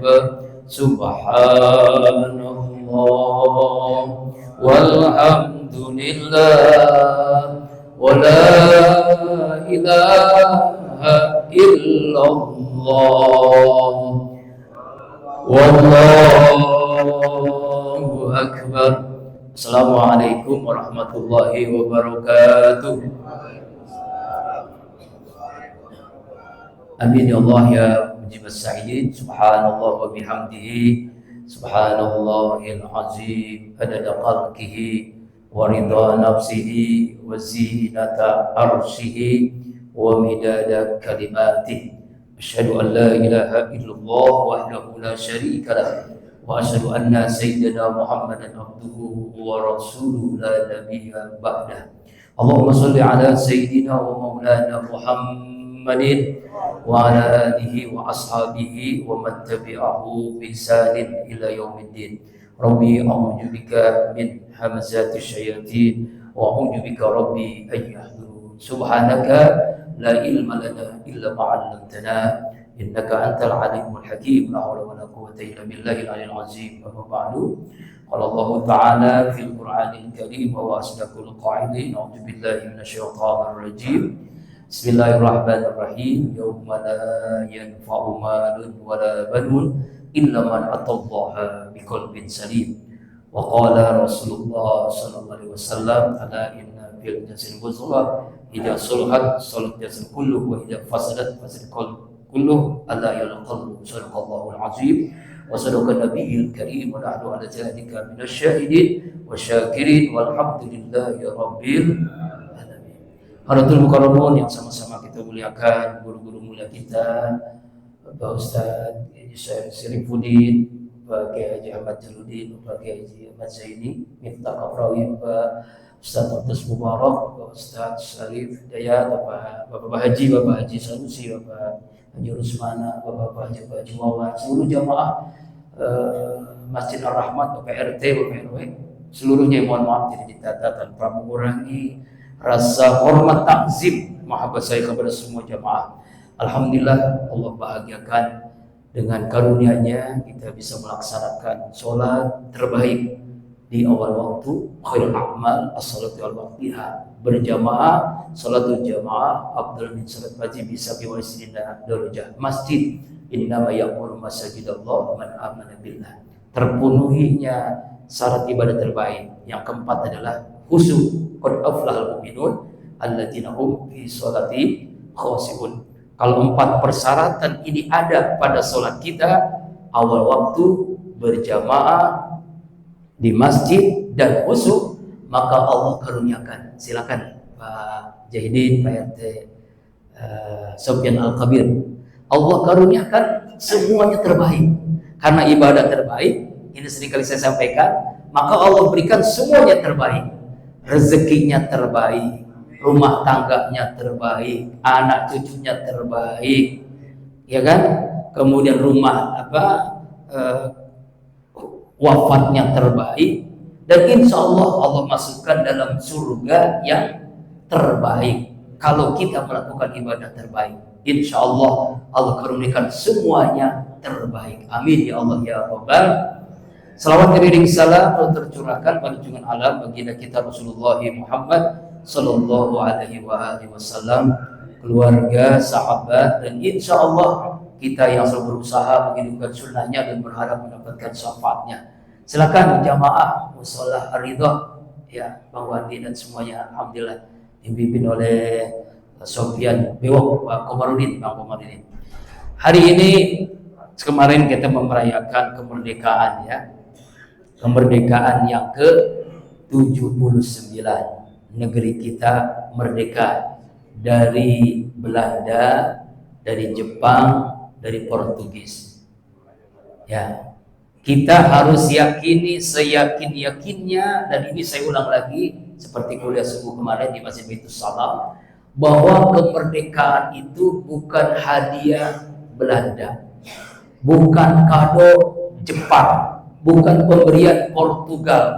akbar. Subhanallah walhamdulillah wa la ilaha illallah wallahu akbar. Assalamualaikum warahmatullahi wabarakatuh. Amin ya Allah ya mujibas sa'idin. Subhanallah wa bihamdihi subhanallahil azim adada khalqihi wa ridha nafsihi wa zinata arshihi wa midada kalimatihi. Asyhadu an la ilaha illallah wahdahu la syarika lah wa asyhadu anna sayyidina Muhammadan abduhu wa rasuluhu la nabiyya ba'dah. Allahumma shalli ala sayyidina wa maulana Muhammadin wa ala alihi wa ashabihi wa man tabi'ahu bi ihsanin ila yaumiddin. Rabbi a'udzu bika min hamazati syayatin wa a'udzu bika rabbi an yahdurun. Subhanaka la ilma lana illa ma 'allamtana innaka antal alimul hakim. La haula wala quwwata illa billahil aliyyil azim. Amma ba'du. Qala Allah ta'ala fil Qur'anil Karim wa asdaqul qa'ilin. A'udzu billahi minasyaitonir rajim. Bismillahirrahmanirrahim. Yauma la yanfa'u malun wala banun illa man atallaha biqalbin salim. Wa qala Rasulullah sallallahu alaihi wasallam ala inna fil jasadi mudghah idza salahat salat jasad kulluh wa idza fasadat fasad kulluh ala yalqalbu. Sadaqallahul azim wa sadaqa nabiyil karim wa nahnu ala dzalika minasyahidin wa syakirin walhamdulillahi rabbil alamin. Hadirin mukarramun yang sama-sama kita muliakan, guru-guru mulia kita, Bapak Ustaz Syarifuddin, Pak Kiai Haji Ahmad Jaludin, Pak Kiai Haji Ahmad Zaini, Miftah Kafrawi, Pak Ustaz Abdus Mubarak, Pak Ustaz Syarif Dayat, Bapak Haji Sanusi, Bapak Haji Rusmana, Bapak Haji Wawan, seluruh jamaah Masjid Ar-Rahmat, Bapak RT, Bapak RW, seluruhnya mohon maaf tidak ditata tanpa mengurangi rasa hormat takzim mahabbah saya kepada semua jamaah. Alhamdulillah Allah bahagiakan dengan karunia-Nya kita bisa melaksanakan sholat terbaik di awal waktu, khairul a'mal as-salatu al-waqtiha, berjamaah, salatul jamaah afdal min salat wajib bisa wa isrina darajah. Masjid innama ya'muru masajidallah man amana billah. Terpenuhinya syarat ibadah terbaik. Yang keempat adalah khusyuk. Qad aflahal mu'minun alladzina hum fi sholati khashi'un. Kalau 4 persyaratan ini ada pada sholat kita, awal waktu, berjamaah di masjid dan khusyuk, maka Allah karuniakan. Silakan Pak Jahidin, Pak RT Sofyan Al-Kabir. Allah karuniakan semuanya terbaik. Karena ibadah terbaik, ini seringkali saya sampaikan, maka Allah berikan semuanya terbaik. Rezekinya terbaik, rumah tangganya terbaik, anak cucunya terbaik, ya kan? Kemudian rumah wafatnya terbaik, dan insya Allah masukkan dalam surga yang terbaik. Kalau kita melakukan ibadah terbaik, insya Allah karuniakan semuanya terbaik. Amin ya Allah ya Rabbal. Salawat beriring salam tercurahkan pada junjungan alam baginda kita Rasulullah Muhammad sallallahu alaihi wasallam, keluarga, sahabat, dan insya Allah kita yang selalu berusaha menghidupkan sunnahnya dan berharap mendapatkan syafaatnya. Silakan jamaah mushola Ar-Ridha ya, Bang Wandi dan semuanya, alhamdulillah dipimpin oleh Sofyan Bewok, Pak Komarudin, Bang Komarudin. Hari ini kemarin kita merayakan kemerdekaan ya. Kemerdekaan yang ke-79. Negeri kita merdeka dari Belanda, dari Jepang, dari Portugis. Ya, kita harus yakini seyakin-yakinnya, dan ini saya ulang lagi seperti kuliah subuh kemarin di Masjid Baitus Salam, bahwa kemerdekaan itu bukan hadiah Belanda, bukan kado Jepang, bukan pemberian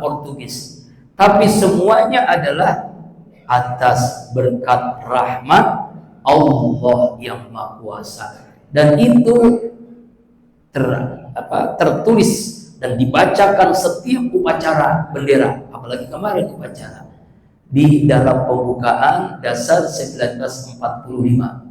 Portugis, tapi semuanya adalah atas berkat rahmat Allah yang Maha Kuasa. Dan itu tertulis dan dibacakan setiap upacara bendera, apalagi kemarin upacara di dalam pembukaan dasar 1945.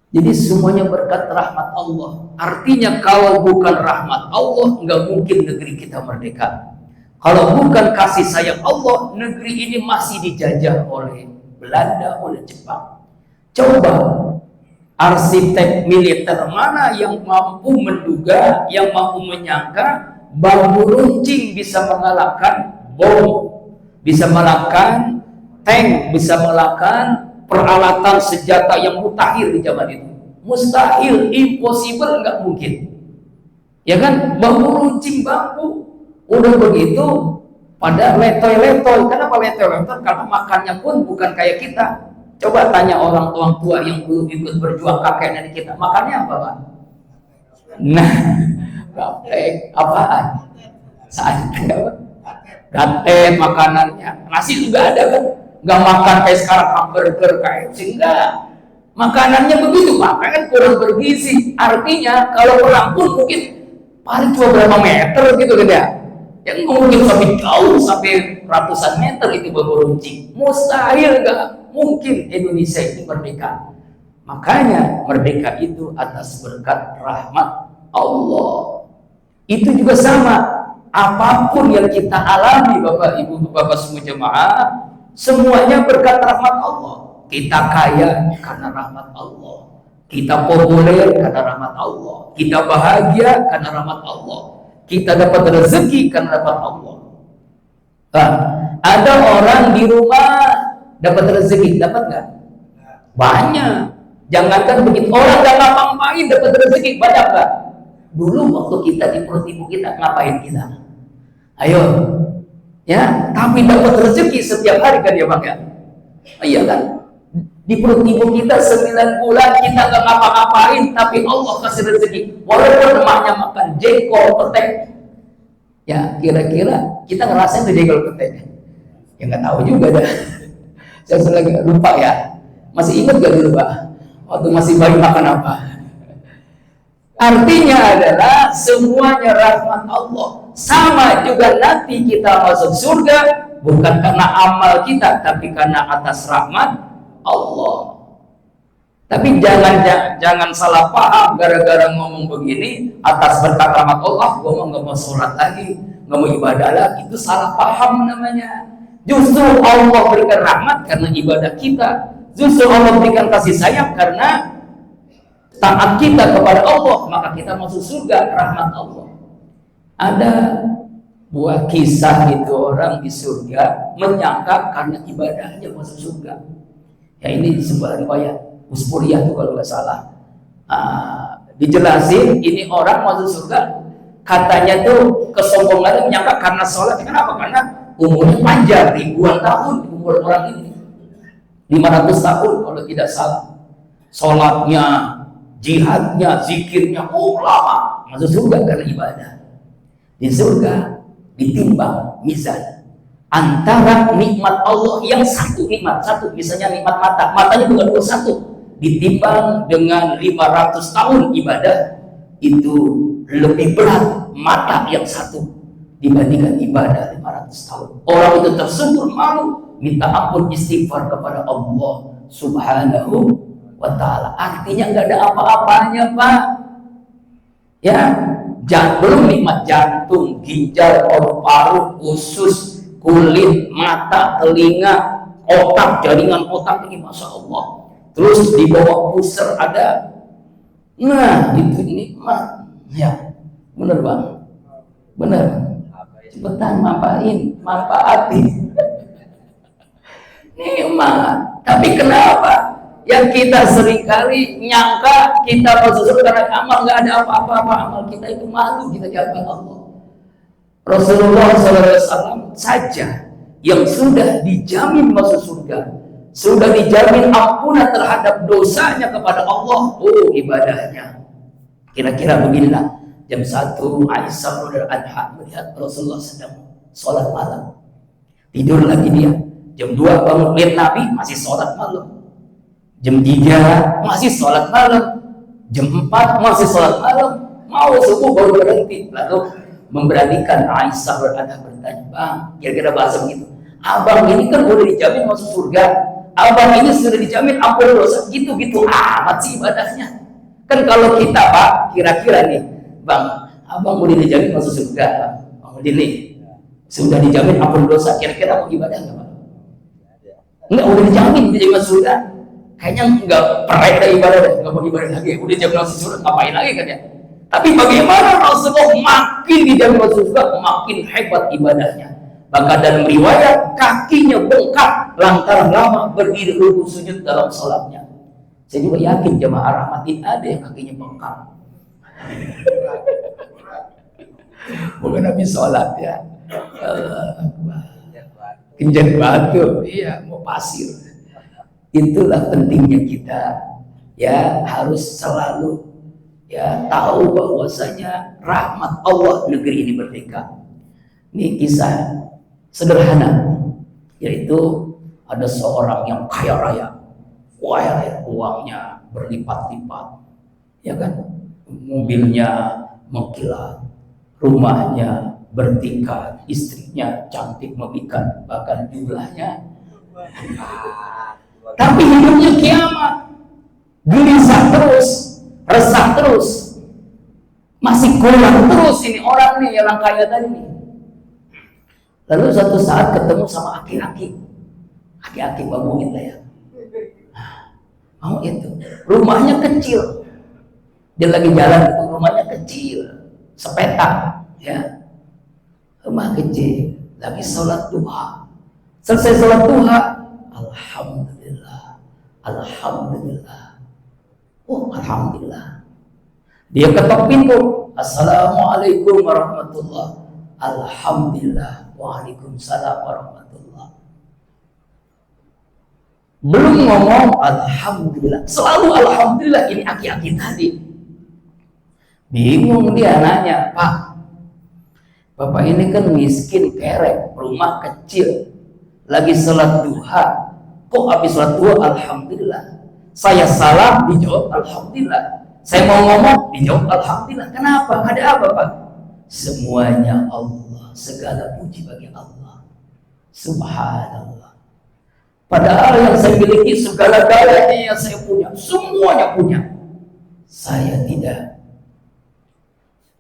Jadi semuanya berkat rahmat Allah. Artinya kalau bukan rahmat Allah, nggak mungkin negeri kita merdeka. Kalau bukan kasih sayang Allah, negeri ini masih dijajah oleh Belanda, oleh Jepang. Coba arsitek militer mana yang mampu menduga, yang mampu menyangka bambu runcing bisa mengalahkan bom, bisa mengalahkan tank, bisa mengalahkan peralatan senjata yang mutakhir di zaman itu. Mustahil, impossible, nggak mungkin. Ya kan, bambu runcing bambu. Udah begitu pada letoy-letoy. Kenapa letoy-letoy? Karena makannya pun bukan kayak kita. Coba tanya orang tua yang dulu ikut berjuang kakek nenek kita, makannya apa, Pak? Nah, gaptek apaan? Santai apa? Gatet makanannya. Nasi juga ada kan? Nggak makan kayak sekarang hamburger kayak enggak. Makanannya begitu, Pak, kan kurang bergizi. Artinya kalau perang pun mungkin paling cuma berapa meter gitu kan ya. Yang mungkin sampai jauh, sampai ratusan meter itu bambu runcing. Mustahil, nggak mungkin Indonesia ini merdeka. Makanya merdeka itu atas berkat rahmat Allah. Itu juga sama. Apapun yang kita alami, Bapak Ibu Bapak semua jemaah, semuanya berkat rahmat Allah. Kita kaya karena rahmat Allah. Kita populer karena rahmat Allah. Kita bahagia karena rahmat Allah. Kita dapat rezeki karena rahmat Allah. Nah, ada orang di rumah dapat rezeki, dapat nggak? Banyak. Jangankan begitu, orang nggak ngapa-ngapain dapat rezeki, banyak nggak? Dulu waktu kita di perut ibu kita, ngapain kita? Ayo, ya, tapi dapat rezeki setiap hari kan ya Pak ya? Iya kan? Di perut ibu kita 9 bulan kita nggak ngapa-ngapain, tapi Allah kasih rezeki. Walaupun emaknya makan jengkol, petek, ya kira-kira kita ngerasain tuh jengkol petek? Ya nggak tahu juga dah. Saya lagi lupa ya. Masih ingat gak dulu Pak? Waktu masih bayi makan apa? Artinya adalah semuanya rahmat Allah. Sama juga nanti kita masuk surga bukan karena amal kita, tapi karena atas rahmat Allah. Tapi jangan salah paham gara-gara ngomong begini atas berkat rahmat Allah, gua nggak mau sholat lagi, nggak mau ibadah lagi, itu salah paham namanya. Justru Allah berikan rahmat karena ibadah kita. Justru Allah berikan kasih sayang karena taat kita kepada Allah, maka kita masuk surga rahmat Allah. Ada buah kisah itu orang di surga menyangka karena ibadahnya masuk surga. Ya ini sebuah riwayat Uspuriyah itu kalau nggak salah. Dijelasin ini orang masuk surga, katanya tuh kesombongannya menyangka karena sholat. Kenapa? Karena umurnya panjang, ribuan tahun umur orang ini, 500 tahun kalau tidak salah. Sholatnya, jihadnya, zikirnya, lama. Masuk surga karena ibadah. Di surga ditimbang mizan antara nikmat Allah yang satu, nikmat satu, misalnya nikmat mata, matanya bukan satu, ditimbang dengan 500 tahun ibadah, itu lebih berat mata yang satu dibandingkan ibadah 500 tahun. Orang itu tersungkur malu, minta ampun, istighfar kepada Allah Subhanahu wa ta'ala. Artinya nggak ada apa-apanya Pak ya. Belum nikmat jantung, ginjal, paru-paru, usus, kulit, mata, telinga, otak, jaringan otak ini Masya Allah. Terus di bawah pusar ada. Nah itu nikmat ya. Bener Bang, bener. Cepetan manfaatin nikmat. Tapi kenapa yang kita seringkali nyangka kita masuk surga karena amal, nggak ada apa-apa, amal kita itu malu kita jalan Allah. Rasulullah SAW saja yang sudah dijamin masuk surga, sudah dijamin ampunan terhadap dosanya kepada Allah. Oh ibadahnya kira-kira beginilah. Jam 1 Aisyah radhiyallahu melihat Rasulullah sedang sholat malam, tidur lagi dia. Jam 2 bangun lihat Nabi masih sholat malam. Jam 3 masih sholat malam. Jam 4 masih sholat malam. Mau subuh baru berhenti. Lalu memberanikan Aisyah bertanya, Bang, kira-kira bahasa begitu. Abang ini kan boleh dijamin masuk surga. Abang ini sudah dijamin ampun dosa. Gitu-gitu amat sih ibadahnya. Kan kalau kita Pak, kira-kira nih, Bang, abang boleh dijamin masuk surga. Bang ini sudah dijamin ampun dosa. Kira-kira mau ibadah nggak Pak? Enggak, udah dijamin masuk surga. Kayaknya nggak pernah ada ibadah, nggak mau ibadah lagi. Udah dijamin masuk surga, ngapain lagi kan ya? Tapi bagaimana Rasulullah makin dijamin masuk surga, makin hebat ibadahnya. Bahkan dalam riwayat kakinya bengkak lantaran lama berdiri rukuk sujud dalam sholatnya. Saya juga yakin jemaah rahmatin ada yang kakinya bengkak. Bukan habis sholat ya. Kenjat batu, iya mau pasir. Itulah pentingnya kita ya, harus selalu ya tahu bahwasanya rahmat Allah negeri ini merdeka. Ini kisah sederhana, yaitu ada seorang yang kaya raya, uangnya berlipat-lipat, ya kan, mobilnya mengkilat, rumahnya bertingkat, istrinya cantik memikat, bahkan jumlahnya. Tapi hidupnya kiamat, gelisah terus, resah terus, masih kurang terus ini orang nih yang kaya tadi nih. Lalu suatu saat ketemu sama aki-aki mau kita ya, mau itu, rumahnya kecil, dia lagi jalan itu rumahnya kecil, sepetak, ya, rumah kecil, lagi sholat duha, selesai sholat duha, alhamdulillah, oh alhamdulillah, dia ketok pintu, assalamualaikum warahmatullah, alhamdulillah, waalaikumsalam warahmatullah. Belum ngomong alhamdulillah, selalu alhamdulillah. Ini aki-aki tadi bingung, dia nanya, Pak, Bapak ini kan miskin kerek, rumah kecil, lagi sholat duha, kok habis sholat duha alhamdulillah, saya salam dijawab alhamdulillah, saya mau ngomong dijawab alhamdulillah. Kenapa? Ada apa Pak? Semuanya Allah, segala puji bagi Allah, subhanallah. Padahal yang saya miliki segala-galanya yang saya punya, semuanya punya. Saya tidak,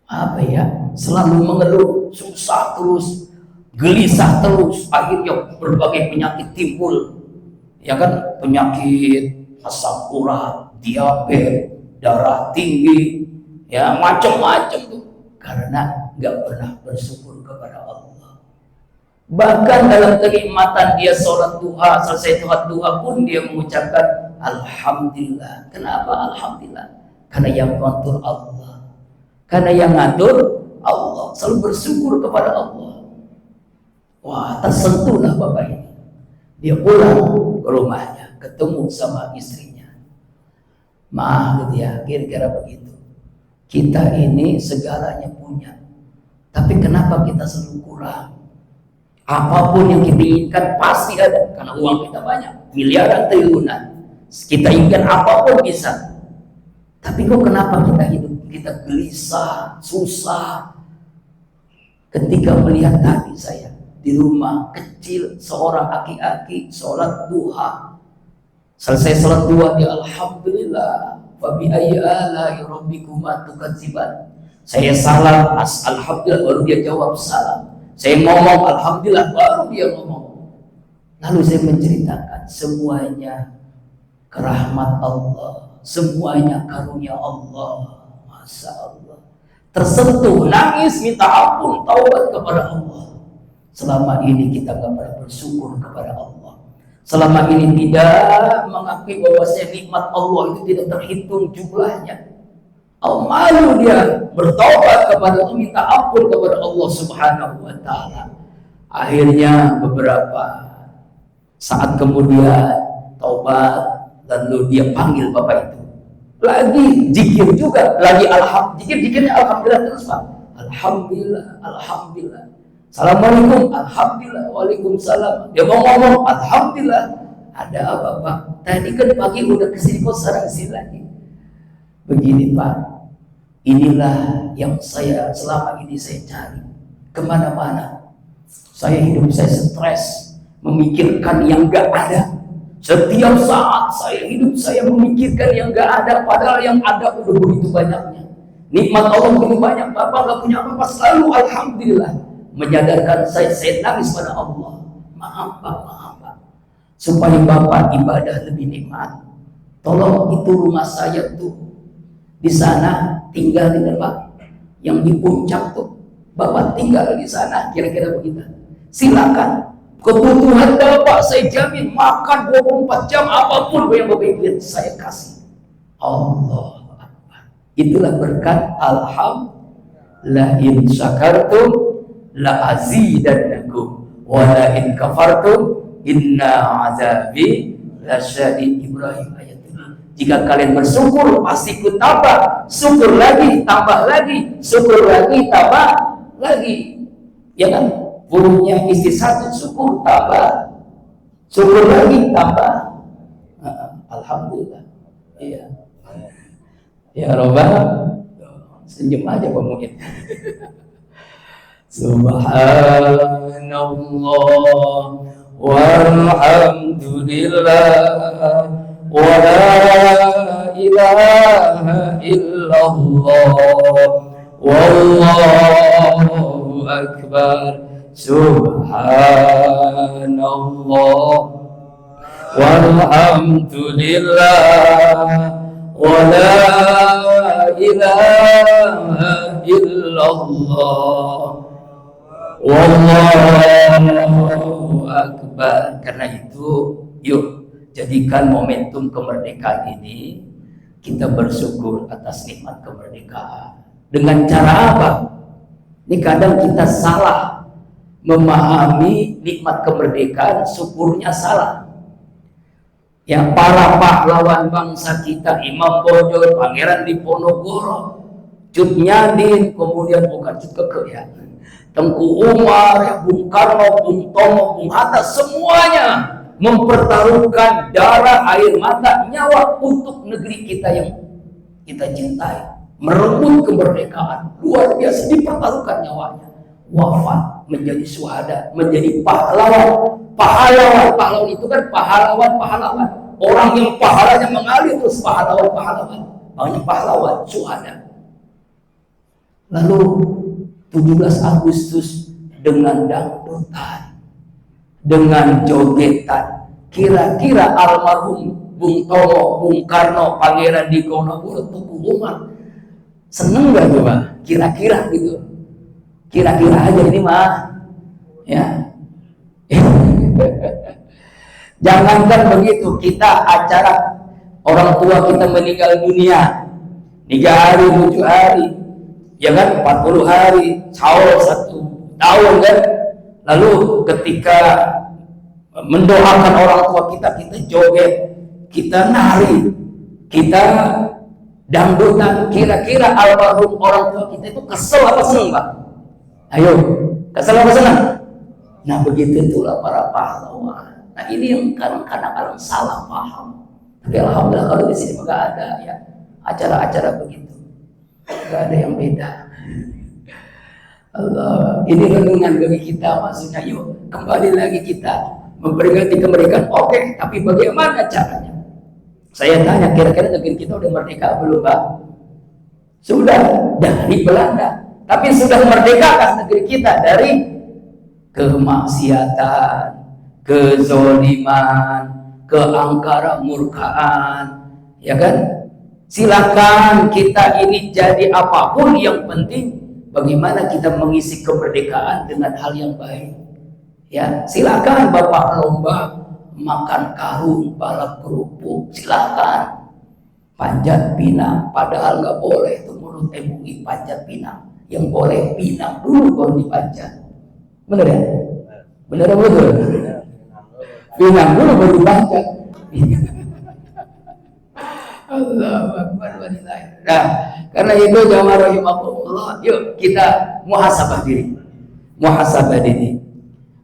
apa ya, selalu mengeluh, susah terus, gelisah terus, akhirnya berbagai penyakit timbul. Ya kan, penyakit asam urat, diabetes, darah tinggi, ya macam-macam tuh. Karena nggak pernah bersyukur kepada Allah. Bahkan dalam kenikmatan dia sholat duha, selesai sholat duha pun dia mengucapkan alhamdulillah. Kenapa alhamdulillah? Karena yang ngatur Allah, karena yang ngatur Allah, selalu bersyukur kepada Allah. Wah, tersentuhlah bapak ini. Dia pulang ke rumahnya, ketemu sama istrinya. Maaf gitu ya, kira-kira begitu. Kita ini segalanya punya, tapi kenapa kita selalu kurang? Apapun yang kita inginkan pasti ada, karena uang kita banyak, miliaran, triliunan. Kita inginkan apapun bisa. Tapi kok kenapa kita hidup, kita gelisah, susah? Ketika melihat tadi saya di rumah kecil, seorang aki-aki sholat duha, selesai sholat duha dia alhamdulillah, wa bi ayyi ala'i rabbikuma tukadziban. Saya salam alhamdulillah, baru dia jawab salam. Saya ngomong alhamdulillah, baru dia ngomong. Lalu saya menceritakan semuanya kerahmat Allah, semuanya karunia Allah. Masya Allah, tersentuh, nangis, minta ampun, taubat kepada Allah. Selama ini kita gak pernah bersyukur kepada Allah. Selama ini tidak mengakui bahwasanya nikmat Allah itu tidak terhitung jumlahnya. Malu dia bertobat kepada Allah, minta ampun kepada Allah Subhanahu wa Ta'ala. Akhirnya beberapa saat kemudian taubat, lalu dia panggil bapak itu lagi zikir juga, lagi zikirnya alhamdulillah terus Pak. Alhamdulillah, alhamdulillah. Assalamualaikum, alhamdulillah, waalaikumsalam. Dia mau ngomong alhamdulillah. Ada apa Pak? Tadi kan pagi udah kesini, kok sekarang kesini lagi? Begini Pak, Inilah yang selama ini saya cari. Kemana-mana saya hidup, saya stres, memikirkan yang gak ada. Setiap saat saya hidup, saya memikirkan yang gak ada, padahal yang ada udah begitu banyaknya. Nikmat Allah begitu banyak. Bapak gak punya apa-apa, selalu alhamdulillah. Menyadarkan saya nangis pada Allah. Maaf Pak, maaf Pak. Supaya Bapak ibadah lebih nikmat, tolong itu rumah saya tuh di sana tinggal di Pak, yang di puncak tuh Bapak tinggal di sana, kira-kira begitu. Silakan. Kebutuhan Bapak saya jamin, makan 24 jam, apapun yang Bapak ingin saya kasih. Allah Akbar. Itulah berkat alhamdulillah. In syakartum la azidannakum wa la in kafartum inna azabi lasyadid. Ibrahim ayat ini. Jika kalian bersyukur pasti ku tambah, syukur lagi tambah lagi, syukur lagi tambah lagi. Ya kan? Punya istri satu, syukur tambah, syukur lagi tambah. Alhamdulillah. Iya. Ya Rabbal, senyum aja Pak Muhid. Subhanallah walhamdulillah wa la ilaha illallah wallahu akbar. Subhanallah walhamdulillah wa la ilaha illallah wallahu akbar. Karena itu yuk jadikan momentum kemerdekaan ini kita bersyukur atas nikmat kemerdekaan. Dengan cara apa? Ini kadang kita salah memahami nikmat kemerdekaan, syukurnya salah. Yang para pahlawan bangsa kita, Imam Bonjol, Pangeran Diponegoro, Cut Nyadin, kemudian bukan Cut Keke ya, Tengku Umar, ya, Bung Karno, Bung Tomo, Bung Hatta, semuanya mempertaruhkan darah, air mata, nyawa untuk negeri kita yang kita cintai, merebut kemerdekaan. Luar biasa, dipertaruhkan nyawanya. Wafat menjadi syuhada, menjadi pahlawan. Pahlawan itu kan pahlawan. Orang yang pahalanya mengalir terus pahlawan. Banyak pahlawan, syuhada. Lalu 17 Agustus dengan dangdutan, dengan jogetan, kira-kira almarhum Bung Tomo, Bung Karno, Pangeran Diponegoro, Tengku Umar seneng gak coba? Kira-kira gitu. Kira-kira aja ini mah ya. Jangankan begitu, kita acara orang tua kita meninggal dunia 3 hari, 7 hari, ya kan, 40 hari, sahur 1 tahun kan. Lalu ketika mendoakan orang tua kita joget, kita nari, kita dangdutan. Kira-kira almarhum orang tua kita itu kesel apa seneng Pak? Ayo, kesel apa senang? Nah begitu itulah para pahlawan. Nah ini yang kadang-kadang salah paham. Tapi alhamdulillah kalau di sini nggak ada ya acara-acara begitu, nggak ada yang beda. Allah, ini renungan bagi kita, maksudnya yuk kembali lagi kita memperingati kemerdekaan. Oke, tapi bagaimana caranya? Saya tanya, kira-kira negeri kita udah merdeka belum Pak? Sudah, dari Belanda. Tapi sudah merdekakan negeri kita dari kemaksiatan, kezoliman, keangkara murkaan, ya kan? Silakan kita ini jadi apapun, yang penting bagaimana kita mengisi kemerdekaan dengan hal yang baik. Ya, silakan Bapak lomba makan karung, balap kerupuk, silakan. Panjat pinang, padahal nggak boleh itu menurut MUI panjat pinang. Yang boleh pinang dulu baru dipanjat. Bener ya? Bener betul. Pinang dulu baru dipanjat. Allahu Akbar walillah. Nah, karena itu jamaah rahimakumullah, yuk kita muhasabah diri. Muhasabah diri.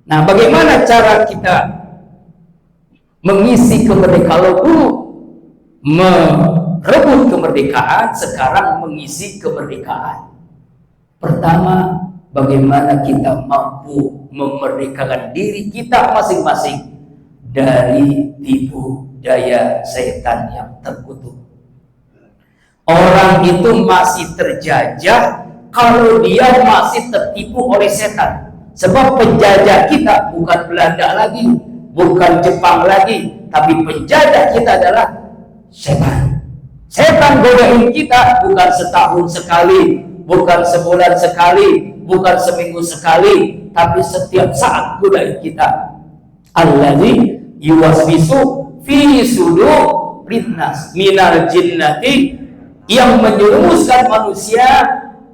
Nah, bagaimana cara kita mengisi kemerdekaan dulu? merebut kemerdekaan, sekarang mengisi kemerdekaan. Pertama, bagaimana kita mampu memerdekakan diri kita masing-masing dari tipu daya setan yang terkutuk. Orang itu masih terjajah kalau dia masih tertipu oleh setan. Sebab penjajah kita bukan Belanda lagi, bukan Jepang lagi, tapi penjajah kita adalah setan. Setan godain kita bukan setahun sekali, bukan sebulan sekali, bukan seminggu sekali, tapi setiap saat godain kita. Allazi yuwaswisu fi sudur linnas minal jinnati, yang menyerumuskan manusia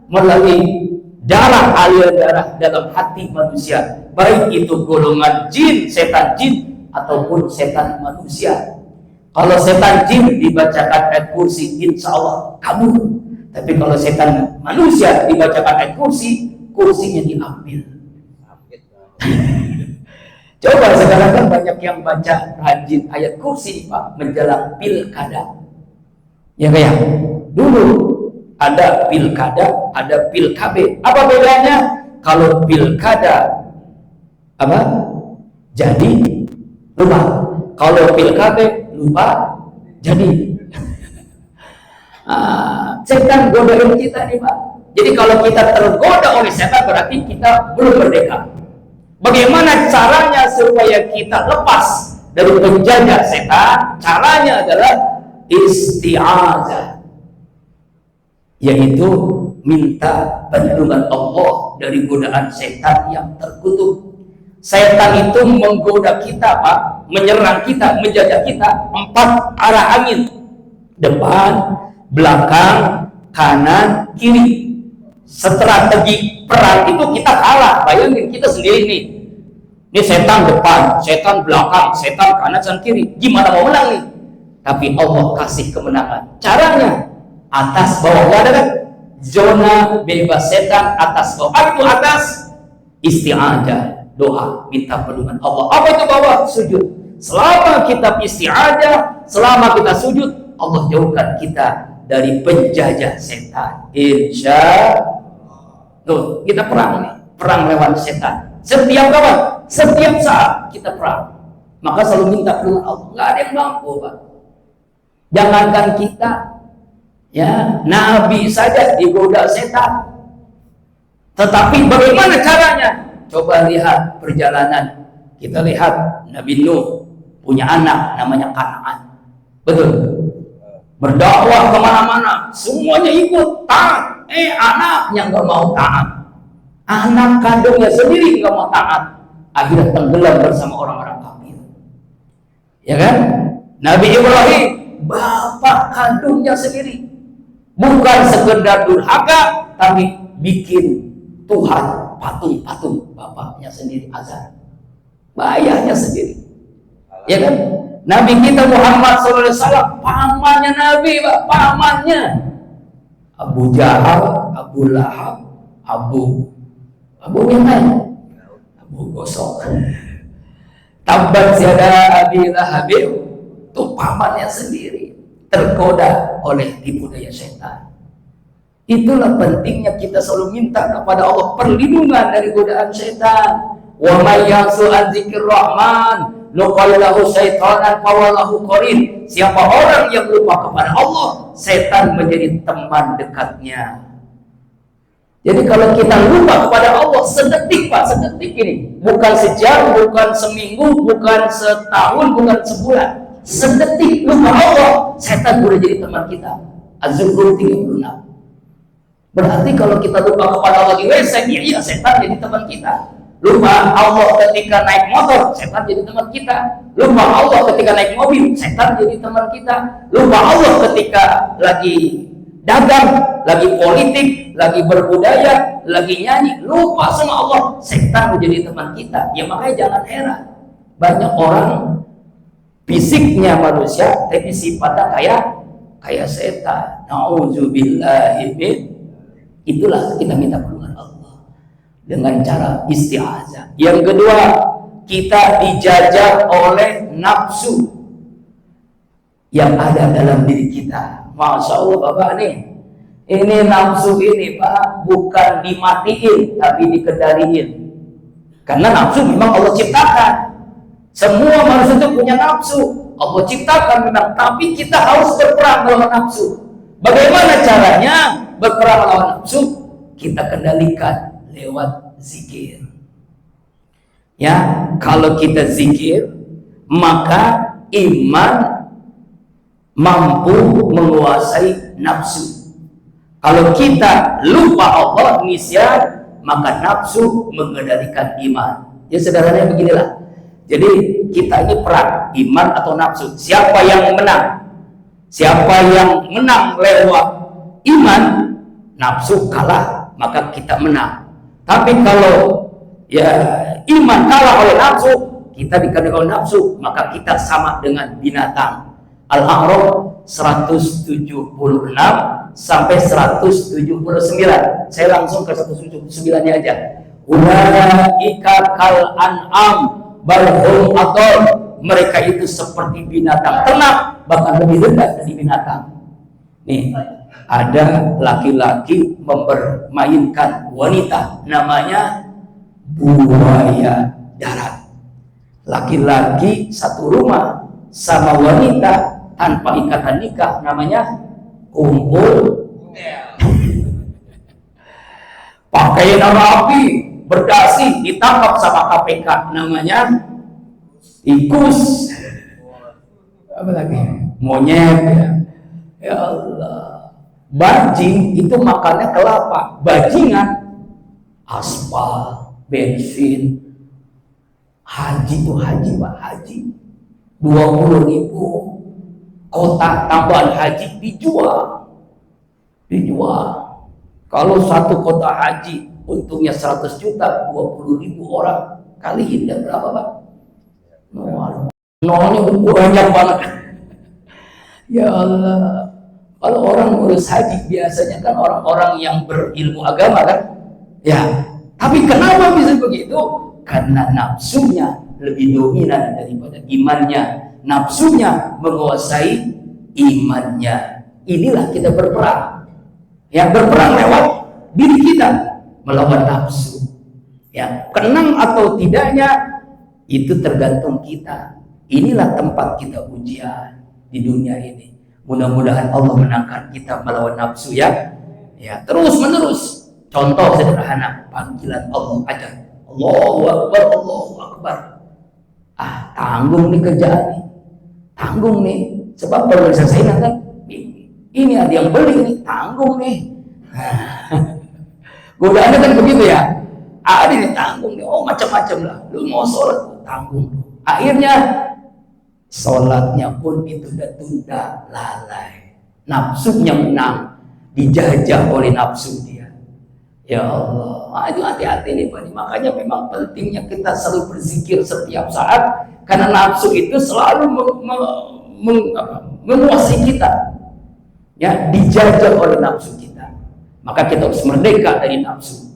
melalui darah, aliran darah dalam hati manusia, baik itu golongan jin, setan jin ataupun setan manusia. Kalau setan jin dibacakan ayat kursi, insya Allah kabur. Tapi kalau setan manusia dibacakan ayat kursi, kursinya diambil. Coba sekarang kan banyak yang baca rajin ayat kursi, Pak, menjelang pilkada. Ya kayak dulu ada pilkada, ada pilkabe. Apa bedanya? Kalau pilkada jadi lupa. Kalau pilkabe lupa jadi. Setan godain kita nih, Pak. Jadi kalau kita tergoda oleh setan berarti kita belum merdeka. Bagaimana caranya supaya kita lepas dari penjajah setan? Caranya adalah isti'adzah, yaitu minta perlindungan Allah dari godaan setan yang terkutuk. Setan itu menggoda kita, Pak, menyerang kita, menjajah kita 4 arah angin: depan, belakang, kanan, kiri. Strategi perang itu kita kalah. Bayangin kita sendiri nih, ini setan depan, setan belakang, setan kanan, setan kiri. Gimana mau menang nih? Tapi Allah kasih kemenangan. Caranya atas bawah, ada kan? Zona bebas setan atas bawah. Apa itu atas? Isti'adzah, doa, minta perlindungan Allah. Apa itu bawah? Sujud. Selama kita isti'adzah, selama kita sujud, Allah jauhkan kita dari penjajah setan. Insya Allah. Kita perang nih, perang lawan setan. Setiap kawan, setiap saat kita perang. Maka selalu minta perlindungan Allah. Nggak ada yang mampu, Pak. Jangankan kita, ya, Nabi saja digoda setan. Tetapi bagaimana caranya? Coba lihat perjalanan. Kita lihat Nabi Nuh punya anak namanya Kanaan. Betul. Berdakwah kemana-mana, semuanya ikut taat. Anaknya nggak mau taat. Anak kandungnya sendiri nggak mau taat. Akhirnya tenggelam bersama orang-orang kafir. Ya kan? Nabi Ibrahim, bapak kandungnya sendiri, bukan sekedar durhaka, tapi bikin Tuhan patung-patung bapaknya sendiri, azan, ayahnya sendiri. Ya kan? Nabi kita Muhammad SAW, pamannya Nabi, Pak, pamannya Abu Jahal, Abu Lahab, Abu yang lain, Abu Gosok, Tabbat yada Abi Lahab, itu pamannya sendiri tergoda oleh tipu daya setan. Itulah pentingnya kita selalu minta kepada Allah perlindungan dari godaan setan. Wa may yasu an dzikir rahman nuqallahu syaitanan fawalahu qarin. Siapa orang yang lupa kepada Allah, setan menjadi teman dekatnya. Jadi kalau kita lupa kepada Allah sedetik, Pak, sedetik ini, bukan sejam, bukan seminggu, bukan setahun, bukan sebulan, sedetik lupa Allah, setan sudah jadi teman kita. Az-Zukhruf 36. Berarti kalau kita lupa kepada Allah di WC, iya, setan jadi teman kita. Lupa Allah ketika naik motor, setan jadi teman kita. Lupa Allah ketika naik mobil, setan jadi teman kita. Lupa Allah ketika lagi dagang, lagi politik, lagi berbudaya, lagi nyanyi, lupa sama Allah, setan menjadi teman kita. Ya makanya jangan heran, banyak orang fisiknya manusia tapi sifatnya kayak setan. Nauzubillahi min. Itulah kita minta perlindungan Allah dengan cara isti'adzah. Yang kedua, kita dijajah oleh nafsu yang ada dalam diri kita. Masya Allah Bapak nih, ini nafsu ini Pak bukan dimatiin tapi dikendaliin. Karena nafsu memang Allah ciptakan. Semua manusia itu punya nafsu, Allah ciptakan memang, tapi kita harus berperang melawan nafsu. Bagaimana caranya berperang melawan nafsu? Kita kendalikan lewat zikir. Ya, kalau kita zikir, maka iman mampu menguasai nafsu. Kalau kita lupa Allah, nisyan, maka nafsu mengendalikan iman. Ya sederhananya beginilah. Jadi kita ini perang, iman atau nafsu. Siapa yang menang? Siapa yang menang lewat iman, nafsu kalah, maka kita menang. Tapi kalau ya iman kalah oleh nafsu, kita dikendalikan oleh nafsu, maka kita sama dengan binatang. Al-A'raf 176 sampai 179. Saya langsung ke 179-nya aja. Ulaika kal an'am bal hum adall. Mereka itu seperti binatang ternak, bahkan lebih rendah dari binatang. Nih, ada laki-laki mempermainkan wanita, namanya buaya darat. Laki-laki satu rumah sama wanita tanpa ikatan nikah, namanya kumpul. Pakaian rapi, berdasi, ditangkap sama KPK, namanya tikus. Apa lagi? Monyet. Ya Allah. Bajing itu makannya kelapa, bajingan aspal, bensin. Haji itu haji Pak, haji 20.000 kotak tambahan haji dijual. Kalau satu kotak haji untungnya 100 juta, 20.000 orang kaliin dan berapa Pak? Nolnya banyak banget. Ya Allah. Kalau orang ngurus haji biasanya kan orang-orang yang berilmu agama kan? Ya. Tapi kenapa bisa begitu? Karena nafsunya lebih dominan daripada imannya. Nafsunya menguasai imannya. Inilah kita berperang. Ya, berperang lewat diri kita melawan nafsu. Ya, kenang atau tidaknya itu tergantung kita. Inilah tempat kita ujian di dunia ini. Mudah-mudahan Allah menangkan kita melawan nafsu ya. Ya, terus menerus. Contoh sederhana, panggilan Allah aja. Allahu Akbar, Allahu Akbar. Tanggung nih kerjaan nih. Tanggung nih. Sebab kalau selesai kan ini ada yang beli nih, tanggung nih. Godaannya kan begitu ya. Ada nih tanggung nih, oh macam-macam lah. Lu mau sholat, tanggung. Akhirnya sholatnya pun itu udah tunda, lalai. Nafsunya menang, dijajah oleh nafsu dia. Ya Allah, itu hati-hati nih Pak. Makanya memang pentingnya kita selalu berzikir setiap saat, karena nafsu itu selalu menguasai kita. Ya, dijajah oleh nafsu kita. Maka kita harus merdeka dari nafsu.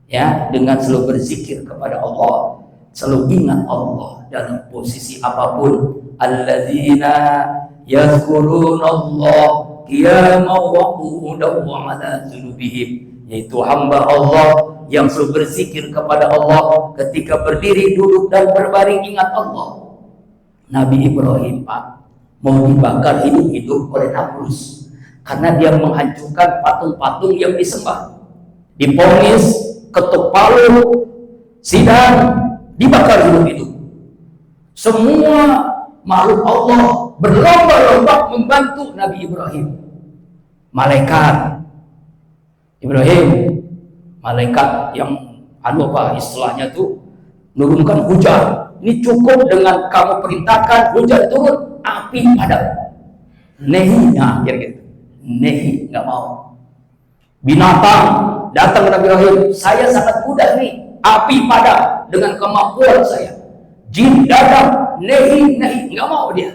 Ya, dengan selalu berzikir kepada Allah, selalu ingat Allah dalam posisi apapun. Alladzina yazkurunallah qiyaman wa qu'udan wa 'ala junubihim, yaitu hamba Allah yang selalu berzikir kepada Allah ketika berdiri, duduk dan berbaring ingat Allah. Nabi Ibrahim Pak mau dibakar hidup-hidup oleh Namrus karena dia menghancurkan patung-patung yang disembah. Diponis, ketuk palu, sidang, dibakar hidup-hidup. Semua makhluk Allah berlomba-lomba membantu Nabi Ibrahim. Malaikat Ibrahim, malaikat yang istilahnya tuh nurunkan hujan. Ini cukup dengan kamu perintahkan hujan turun, api padam. Nehi, nah kira-kira nehi, nggak mau. Binatang datang ke Nabi Ibrahim, saya sangat mudah nih, api padam dengan kemampuan saya. Jin datang, nehi, nggak mau dia.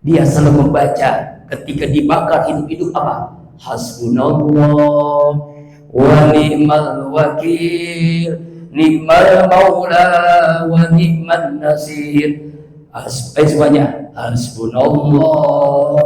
Dia selalu membaca ketika dibakar hidup-hidup apa? Hasbunallah wa ni'mal wakil, ni'mal maula wa ni'man nasir. Semuanya hasbunallah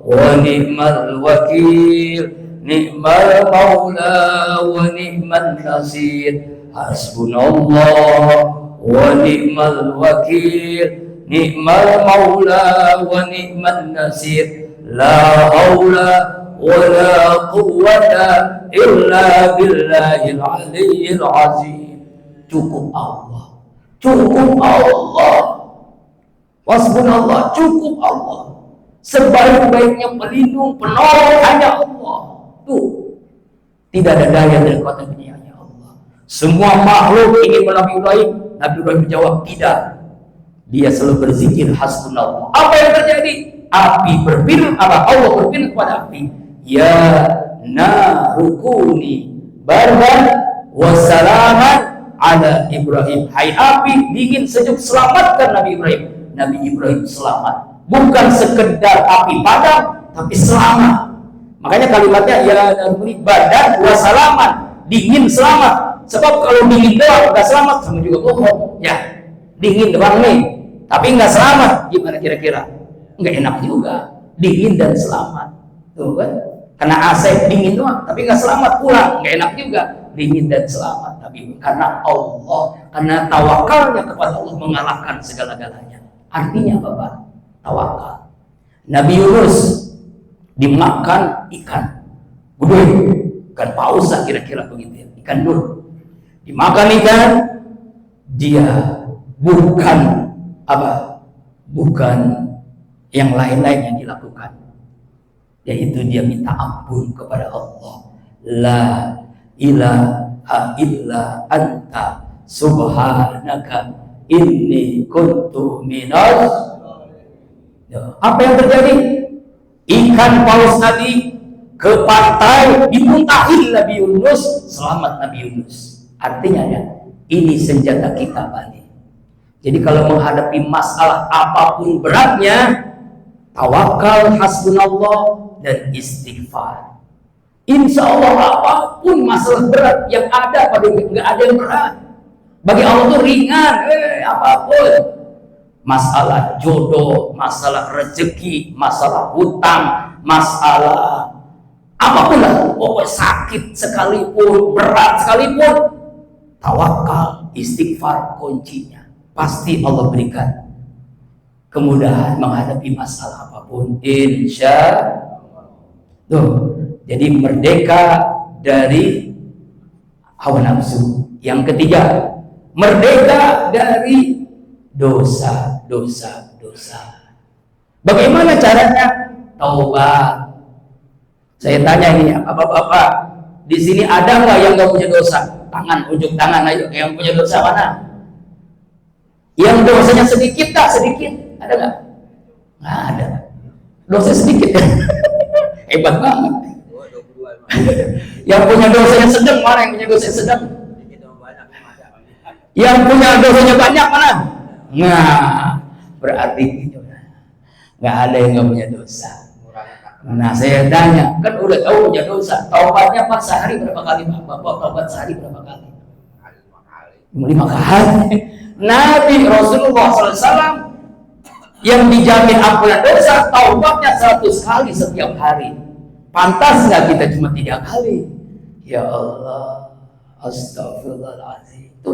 wa ni'mal wakil, ni'mal maula wa ni'man nasir, hasbunallah wa ni'mal wakil, ni'mal maula wa ni'man nasir, la haula wa la quwwata illa billahil aliyyil azim. Cukup Allah, cukup Allah, wasbunallah, cukup Allah. Sebaik-baiknya pelindung, penolong hanya Allah. Tuh, tidak ada daya dan kekuatan hanya Allah. Semua makhluk ingin Nabi Ibrahim. Nabi Ibrahim menjawab tidak. Dia selalu berzikir hasbunallah. Apa yang terjadi? Api berfirman, Allah berfirman kepada api, ya narukuni bardan wassalaman ala Ibrahim. Hai api, dingin sejuk, selamatkan Nabi Ibrahim. Nabi Ibrahim selamat. Bukan sekedar api padam, tapi selamat. Makanya kalimatnya ya narukuni bardan wassalaman, dingin selamat. Sebab kalau dingin doang nggak selamat, sama juga bohong. Ya, dingin doang nih, tapi nggak selamat. Gimana kira-kira? Nggak enak juga. Dingin dan selamat, tuh kan? Karena AC dingin doang, tapi nggak selamat pulang, nggak enak juga. Dingin dan selamat, tapi karena Allah, karena tawakalnya kepada Allah mengalahkan segala-galanya. Artinya apa, Pak? Tawakal. Nabi Yunus dimakan ikan gede, ikan paus lah kira-kira begitu ya, ikan dur. Dimakan ikan, dia bukan apa? Bukan yang lain-lain yang dilakukan, yaitu dia minta ampun kepada Allah. La ilaha illa anta subhanaka inni kuntu minaz. Apa yang terjadi? Ikan paus tadi ke pantai dimuntahin Nabi Yunus, selamat Nabi Yunus. Artinya ya, ini senjata kita, Pak. Jadi kalau menghadapi masalah apapun beratnya, tawakal, hasbunallah, dan istighfar. Insya Allah apapun masalah berat yang ada, pada nggak ada yang berat. Bagi Allah itu ringan, apapun. Masalah jodoh, masalah rezeki, masalah hutang, masalah apapun lah, pokoknya sakit sekalipun, berat sekalipun, tawakal, istighfar kuncinya. Pasti Allah berikan kemudahan menghadapi masalah apapun, insya Allah. Jadi merdeka dari hawa nafsu. Yang ketiga, merdeka dari dosa. Bagaimana caranya? Taubat. Saya tanya ini, bapak-bapak, di sini ada nggak yang nggak punya dosa? Tangan, ujung tangan, ayo. Yang punya dosa mana? Yang dosanya sedikit tak? Sedikit? Ada nggak? Nggak ada. Dosa sedikit ya? Hebat banget. Yang punya dosanya sedang mana? Yang punya dosa sedang? Yang punya dosanya banyak mana? Nah, berarti nggak ada yang nggak punya dosa. Nah, saya tanya, kan udah tahu punya dosa, taubatnya Pak sehari berapa kali, Pak? Bapak taubat sehari berapa kali? 5 kali. Nabi Rasulullah SAW yang dijamin ampunan dosa, taubatnya 100 kali setiap hari. Pantas nggak kita cuma 3 kali? Ya Allah, astagfirullahaladzim. Itu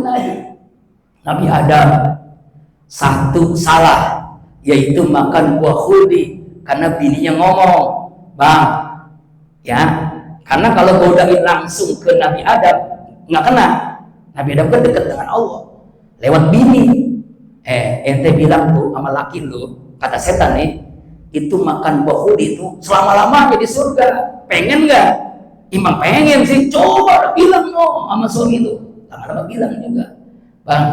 Nabi Adam. Satu salah, yaitu makan buah khuldi, karena bininya ngomong, bang, ya, karena kalau godain langsung ke Nabi Adam nggak kena. Nabi Adam kan dekat dengan Allah lewat bini. Ente bilang tuh sama laki lu, kata setan nih, itu makan buah khuldi itu selama-lamanya di surga. Pengen nggak? Imam pengen sih, coba bilang no sama suami lu. Lama-lama bilang juga, bang,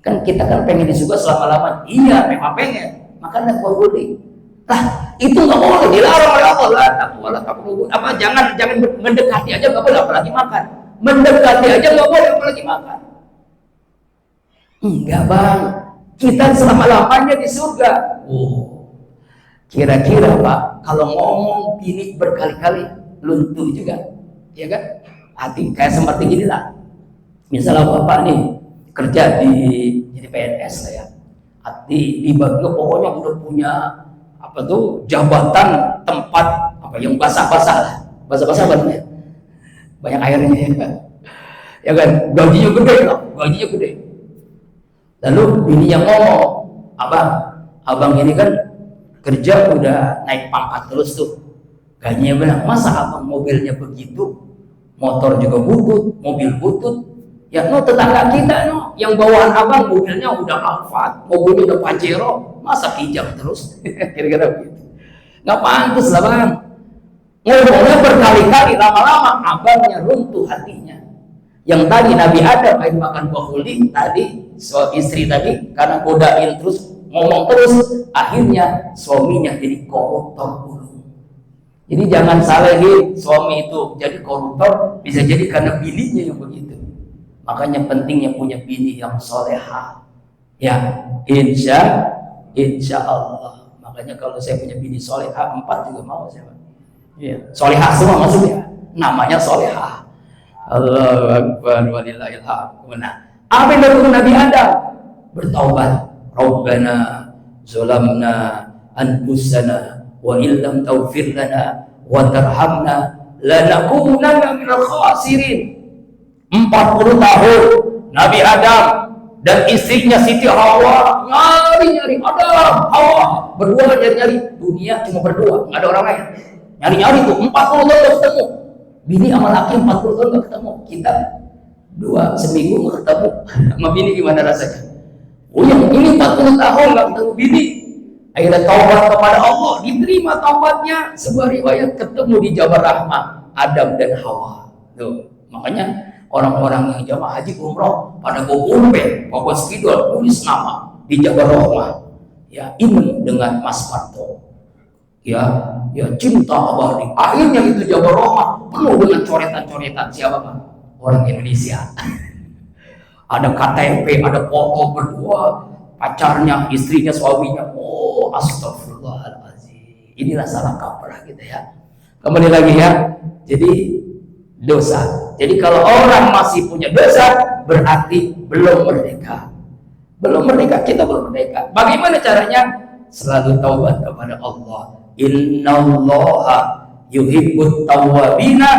kan kita kan pengen di surga selama-lamanya. Iya, memang pengen. Makanlah buah khuldi. Lah, itu nggak boleh, dilarang oleh Allah. Apa jangan mendekati aja nggak boleh, apalagi makan. Mendekati aja nggak boleh, apalagi makan. Enggak, bang, kita selama-lamanya di surga. Kira-kira Pak, kalau ngomong gini berkali-kali luntur juga, ya kan? Hati kayak seperti inilah. Misalnya bapak nih kerja jadi PNS lah ya, di bagian pokoknya udah punya apa tuh jabatan tempat apa yang basah-basah lah, basah-basah apa namanya, banyak airnya ya kan, gajinya gede loh, gajinya gede. Lalu bininya ngomong, abang ini kan kerja udah naik pangkat terus tuh, gajinya bilang, masa abang mobilnya begitu, motor juga butut, mobil butut. Ya no, tetangga kita no, yang bawaan abang mobilnya udah Alphard, mobilnya udah Pajero, masa kijang terus? Kira-kira begitu. Nggak pantas lah bang. Ngomongnya berkali-kali, lama-lama abangnya runtuh hatinya. Yang tadi Nabi Adam air makan buah huli, tadi istri tadi karena godain terus, ngomong terus, akhirnya suaminya jadi koruptor dulu. Jadi jangan salahin suami itu jadi koruptor, bisa jadi karena bininya yang begitu. Makanya pentingnya punya bini yang soleha. Ya, insya Allah. Makanya kalau saya punya bini soleha, 4 juga mau saya. Ya, soleha semua maksudnya. Namanya soleha. Allahu Akbar walillahil hamd. Apa yang dilakukan Nabi Adam? Bertaubat. Rabbana zalamna anfusana wa illam taghfir lana wa tarhamna lanakunanna minal khasirin. 40 tahun Nabi Adam dan istrinya Siti Hawa nyari-nyari Adam, Hawa berdua nyari-nyari, dunia cuma berdua, nggak ada orang lain. Nyari-nyari tuh 40 tahun nggak ketemu. Bini sama laki 40 tahun nggak ketemu. Kita 2 seminggu nggak ketemu. Sama bini gimana rasanya? Oh yang ini 40 tahun nggak ketemu bini. Akhirnya taubat kepada Allah, diterima taubatnya. Sebuah riwayat ketemu di Jabal Rahmah, Adam dan Hawa. Tuh, makanya orang-orang yang jamaah haji umroh pada gombe, bawa spidol, tulis nama di Jabal Rahmah. Ya, ini dengan Mas Parto. Ya cinta abadi. Akhirnya itu Jabal Rahmah penuh dengan coretan-coretan siapa Pak? Orang Indonesia. Ada KTP, ada foto berdua, pacarnya, istrinya, suaminya. Oh, astagfirullahaladzim. Inilah salah kaprah kita ya. Kembali lagi ya. Jadi dosa. Jadi kalau orang masih punya dosa, berarti belum merdeka. Belum merdeka, kita belum merdeka. Bagaimana caranya? Selalu taubat kepada Allah. Innallaha yuhibbut tawwabina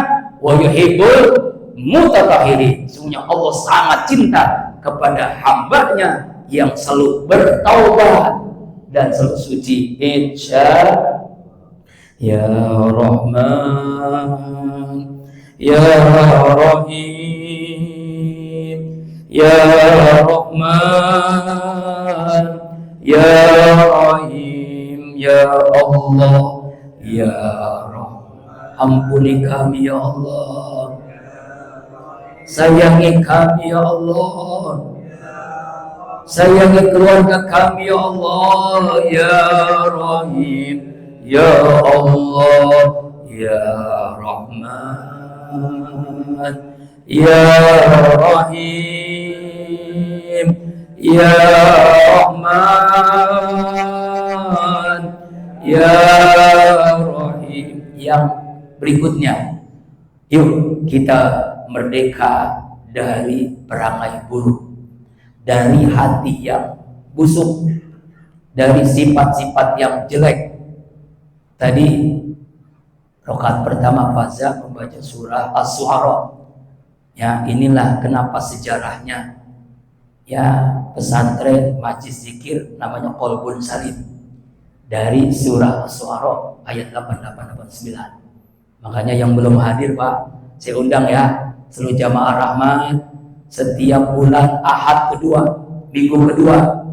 wa yuhibbul mutatahhirin. Sesungguhnya Allah sangat cinta kepada hambanya yang selalu bertaubat dan selalu suci. Insya ya Rahman ya Rahim ya Rahman ya Rahim ya Allah ya Rahman. Ampuni kami ya Allah, sayangi kami ya Allah, sayangi keluarga kami ya Allah ya Rahim ya Allah ya Rahman ya Rahim ya Rahman ya Rahim. Yang berikutnya, yuk kita merdeka dari perangai buruk, dari hati yang busuk, dari sifat-sifat yang jelek. Tadi rakaat pertama Faza membaca surah As-Syu'ara. Ya, inilah kenapa sejarahnya ya pesantren majlis zikir namanya Qalbun Salim. Dari surah As-Syu'ara ayat 88-89. Makanya yang belum hadir Pak, saya undang ya seluruh jamaah Rahmat setiap bulan Ahad kedua, minggu kedua.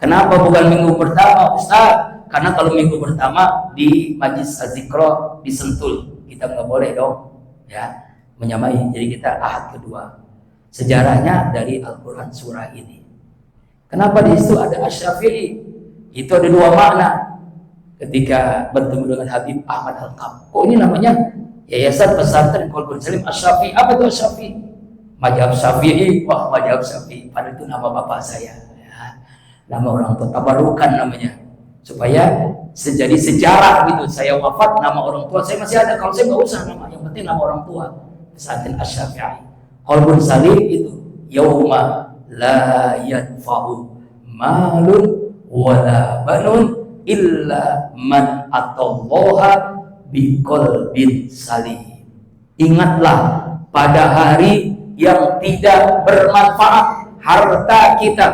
Kenapa bukan minggu pertama Ustaz? Karena kalau minggu pertama di Majlis Az-Zikra di Sentul, kita nggak boleh dong ya menyamai. Jadi kita Ahad kedua. Sejarahnya dari Al-Quran surah ini. Kenapa di situ ada Asy-Syafi'i? Itu ada 2 makna ketika bertemu dengan Habib Ahmad Al-Qam. Oh ini namanya Yayasan Pesantren Qalbun Salim Asy-Syafi'i. Apa itu Asy-Syafi'i? Mazhab Syafi'i. Wah, mazhab Syafi'i. Padahal itu nama bapak saya ya. Nama orang tua, tabarukan namanya. Supaya jadi sejarah gitu. Saya wafat, nama orang tua saya masih ada. Kalau saya nggak usah nama, yang penting nama orang tua. Pesantren Asy-Syafi'i. Qalbun Salim itu yauma la yanfa'u malun wala banun illa man atallaha biqalbin salim. Ingatlah pada hari yang tidak bermanfaat harta kita,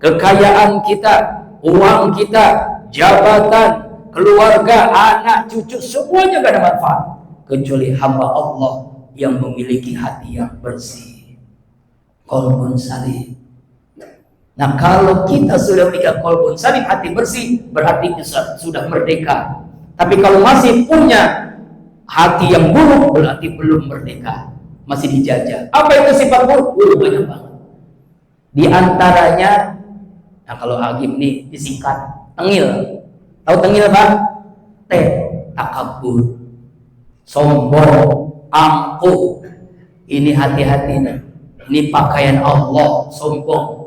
kekayaan kita, uang kita, jabatan, keluarga, anak, cucu, semuanya gak ada manfaat kecuali hamba Allah yang memiliki hati yang bersih, qalbun salim. Nah, kalau kita sudah memiliki qalbun salim, hati bersih, berarti kita sudah merdeka. Tapi kalau masih punya hati yang buruk, berarti belum merdeka, masih dijajah. Apa itu sifat buruk? Banyak banget. Di antaranya, nah kalau Agim nih disingkat tengil. Tahu tengil apa? Takabur, sombong, angkuh. Ini hati-hati nih. Ini pakaian Allah, sombong.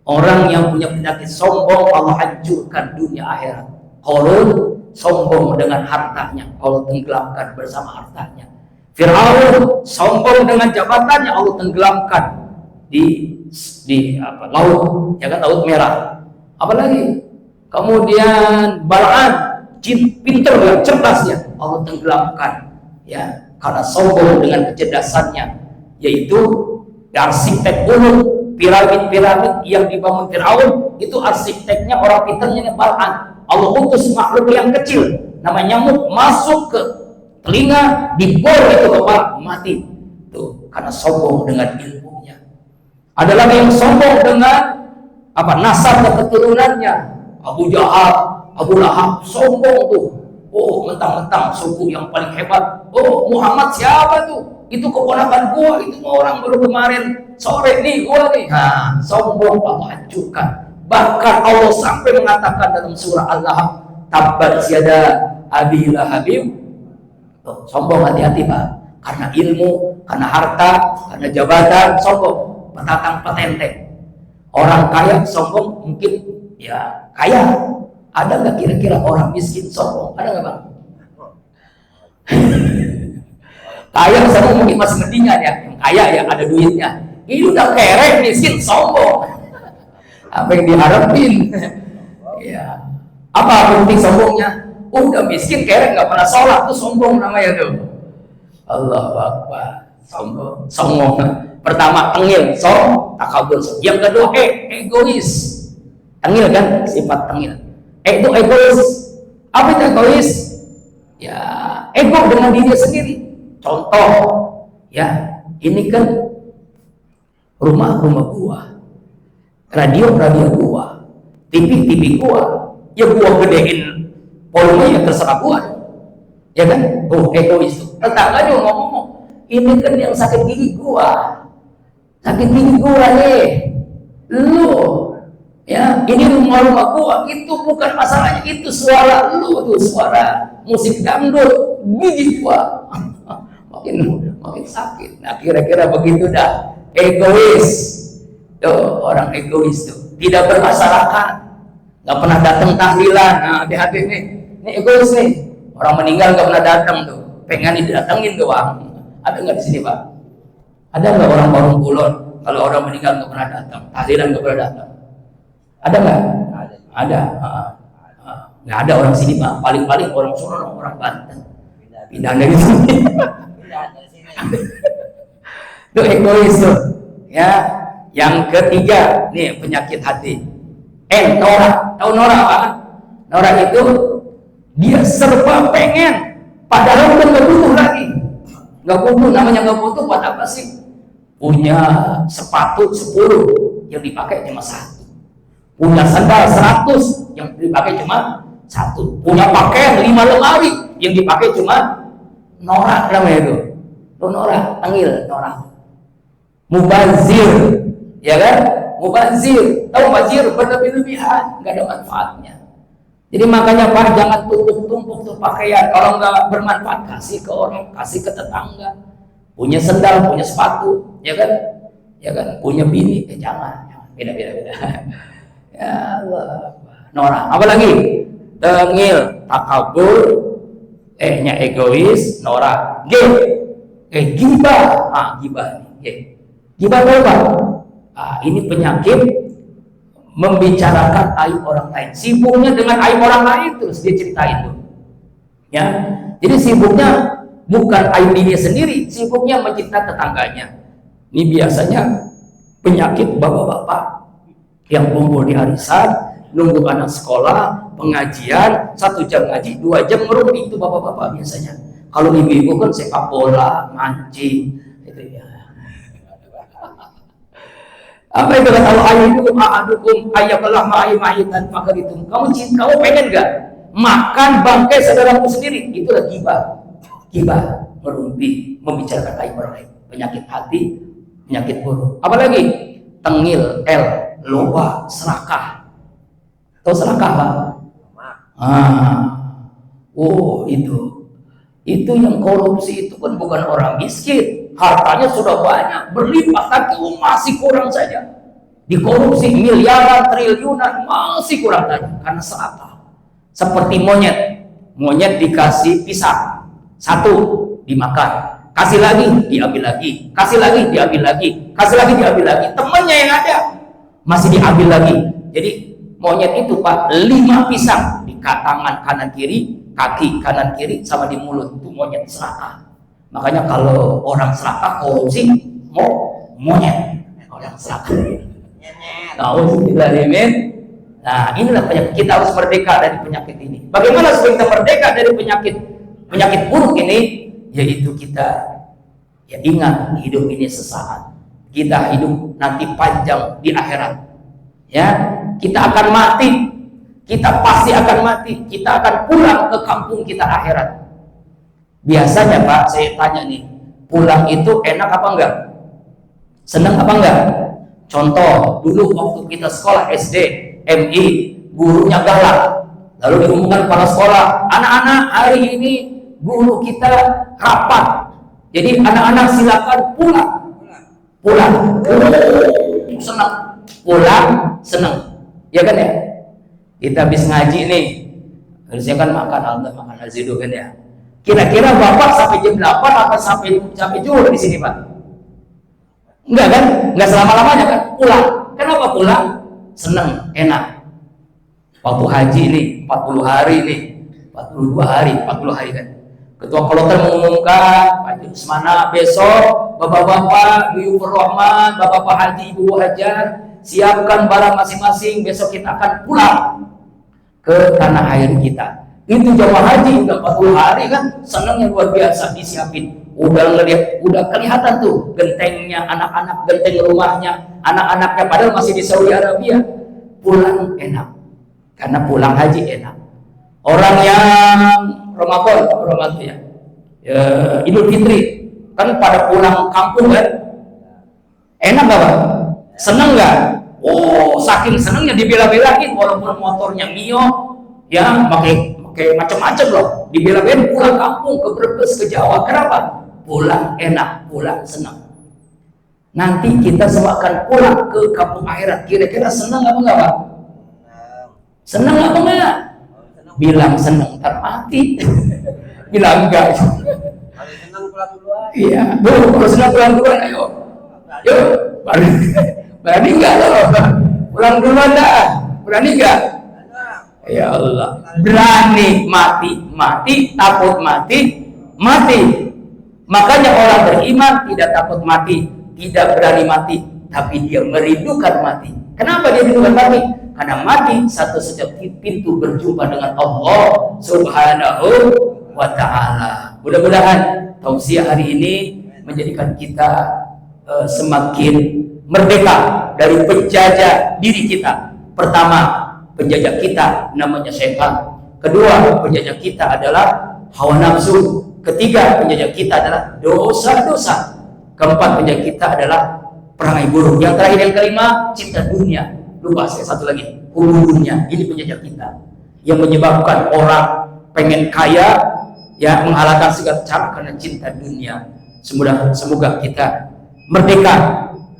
Orang yang punya penyakit sombong, Allah hancurkan dunia akhirat. Qarun sombong dengan hartanya, Allah tenggelamkan bersama hartanya. Fir'aun sombong dengan jabatannya, Allah tenggelamkan di laut, ya kan, laut merah. Apalagi kemudian Bal'am pintar dan cerdasnya, Allah tenggelamkan, ya, karena sombong dengan kecerdasannya, yaitu arsitek gunung, piramid yang dibangun Fir'aun itu arsiteknya orang pintarnya Bal'am. Allah utus makhluk yang kecil namanya nyamuk masuk ke telinga, dibor itu kepala, mati. Tuh, karena sombong dengan ilmunya. Ada lagi yang sombong dengan nasab dan keturunannya. Abu Jahal, Abu Lahab, sombong tuh. Oh, mentang-mentang suku yang paling hebat. Oh, Muhammad siapa tuh? Itu keponakan gua, itu orang baru kemarin sore nih gua nih. Nah, sombong Allah hancurkan. Bahkan Allah sampai mengatakan dalam surah Al-Lahab, tabbat yada abi lahabim. Sombong, hati-hati Pak. Karena ilmu, karena harta, karena jabatan, sombong. Petatang petenteng. Orang kaya sombong mungkin ya kaya. Ada nggak kira-kira orang miskin sombong? Ada nggak Bang? Kaya sombong mungkin masih mendingan ya. Yang kaya ya ada duitnya. Ini udah kerek, miskin, sombong. Apa yang diharapin? Ya. Apa penting sombongnya? Udah miskin, kerek, nggak pernah sholat, tuh sombong namanya tuh. Allahu Akbar. Sombong. Pertama tengil, takabur. Yang kedua egois. Tengil kan, sifat tengil. Itu egois. Apa itu egois? Ya, ego dengan diri sendiri. Contoh, ya, ini kan rumah gua, radio gua, TV gua, ya gua gedein volumenya terserah gua, ya kan? Oh, egois tuh. Tetangga juga ngomong, ini kan yang sakit gigi gua nih, lu, ya, ini rumah gua, itu bukan masalahnya, itu suara lu tuh, suara musik dangdut, gigi gua, makin sakit. Nah, kira-kira begitu dah. Egois tuh, orang egois tuh, tidak bermasyarakat, nggak pernah datang tahlilan. Nah, hati-hati nih, ini egois nih, orang meninggal nggak pernah datang tuh, pengen didatengin doang. Ada nggak di sini Pak? Ada nggak orang Parung Kulon kalau orang meninggal nggak pernah datang, tahlilan nggak pernah datang? Ada nggak? Ada. Nggak ada orang sini Pak, paling-paling orang Solo, orang Banten, pindah dari sini. Itu egois tuh, ya. Yang ketiga nih, penyakit hati. Norak. Tahu norak apa? Norak itu dia serba pengen, padahal udah nggak butuh lagi. Nggak butuh, namanya nggak butuh buat apa sih? Punya sepatu 10 yang dipakai cuma 1. Punya sandal 100 yang dipakai cuma 1. Punya pakaian 5 lemari yang dipakai cuma. Norak namanya itu. Lo norak, tengil, norak. Mubazir, ya kan? Mubazir, tahu mubazir berlebih-lebihan, nggak ada manfaatnya. Jadi makanya Pak, jangan tumpuk-tumpuk tuh pakaian. Kalau nggak bermanfaat, kasih ke orang, kasih ke tetangga. Punya sendal, punya sepatu, ya kan? Ya kan? Punya bini, jangan. Beda-beda. Ya Allah. Norak. Apalagi? Tengil, takabur, nya egois, norak. Gibah. Gibah itu apa? Ini penyakit membicarakan aib orang lain. Sibuknya dengan aib orang lain terus dia ceritain tuh. Ya. Jadi sibuknya bukan aib dirinya sendiri, sibuknya menceritakan tetangganya. Ini biasanya penyakit bapak-bapak yang kumpul di arisan, nunggu anak sekolah, pengajian, 1 jam ngaji, 2 jam ngerumpi, itu bapak-bapak biasanya. Kalau ibu-ibu kan sepak bola, mancing, gitu ya. Apa itu kata Allah, ayyukum ahadukum ayyakalah ma'itan maka gitu. Kamu pengen gak makan bangkai saudaramu sendiri? Itulah gibah, merumpi, membicarakan aib orang lain. Penyakit hati, penyakit buruk. Apalagi tengil, loba, serakah. Tahu serakah, Pak? Itu yang korupsi itu kan bukan orang miskin, hartanya sudah banyak, berlipat tapi masih kurang saja. Dikorupsi miliaran, triliunan, masih kurang saja karena serakah. Seperti monyet dikasih pisang, 1 dimakan, kasih lagi diambil lagi, kasih lagi diambil lagi, kasih lagi diambil lagi, temannya yang ada masih diambil lagi. Jadi monyet itu Pak 5 pisang di tangan kanan kiri, kaki kanan kiri sama di mulut, itu monyet serakah. Makanya kalau orang serakah korupsi monyet orang serakah. Nah inilah penyakit. Kita harus merdeka dari penyakit ini. Bagaimana supaya kita merdeka dari penyakit buruk ini? Yaitu kita ingat hidup ini sesaat. Kita hidup nanti panjang di akhirat. Ya, kita akan mati. Kita pasti akan mati. Kita akan pulang ke kampung kita akhirat. Biasanya Pak, saya tanya nih, pulang itu enak apa enggak? Senang apa enggak? Contoh, dulu waktu kita sekolah SD, MI, gurunya galak. Lalu diumumkan kepada sekolah, anak-anak hari ini guru kita rapat. Jadi anak-anak silakan pulang. Senang. Pulang, senang. Ya kan ya? Kita habis ngaji nih. Harusnya kan makan nasi dulu kan ya. Kira-kira Bapak sampai jam 8 atau sampai juhur di sini, Pak? Enggak kan? Enggak selama-lamanya kan? Pulang. Kenapa pulang? Senang, enak. Waktu haji nih, 40 hari nih. 42 hari, 40 hari kan. Ketua Kloter mengumumkan, Pak Jusmana besok, Bapak-bapak, Ibu Rahman, Bapak-bapak haji, Ibu hajar, siapkan barang masing-masing, besok kita akan pulang ke tanah air kita. Itu jamaah haji udah 40 hari kan, senangnya luar biasa disiapin. Udah kelihatan tuh gentengnya anak-anak, genteng rumahnya, anak-anaknya padahal masih di Saudi Arabia. Pulang enak. Karena pulang haji enak. Orang yang Ramadan ya. Idul Fitri kan pada pulang kampung kan. Enak gak Pak? Seneng gak? Oh, saking senengnya dibela-belain walaupun motornya Mio ya, pakai macam-macam loh. Dibela-belain pulang kampung ke Brebes, ke Jawa. Kenapa? Pulang enak, pulang senang. Nanti kita semua akan pulang ke kampung akhirat. Kira-kira senang apa enggak, Pak? Senang apa enggak? Bilang senang, ntar mati. Bilang enggak. Kalau senang pulang duluan. Iya, kalau senang pulang duluan, ayo. Yuk, berani enggak loh? Pulang duluan dah. Berani enggak? Ya Allah, berani mati, takut mati. Makanya orang beriman tidak takut mati, tidak berani mati, tapi dia merindukan mati. Kenapa dia merindukan mati? Karena mati satu-satunya pintu berjumpa dengan Allah Subhanahu wa Ta'ala. Mudah-mudahan tausiah hari ini menjadikan kita semakin merdeka dari penjajah diri kita. Pertama, penjajah kita namanya setan. Kedua, penjajah kita adalah hawa nafsu. Ketiga, penjajah kita adalah dosa-dosa. Keempat, penjajah kita adalah perangai buruk. Yang terakhir, yang kelima, cinta dunia. Lupa saya satu lagi, hulu dunia. Ini penjajah kita yang menyebabkan orang pengen kaya, ya, menghalalkan segala cara karena cinta dunia. Semoga kita merdeka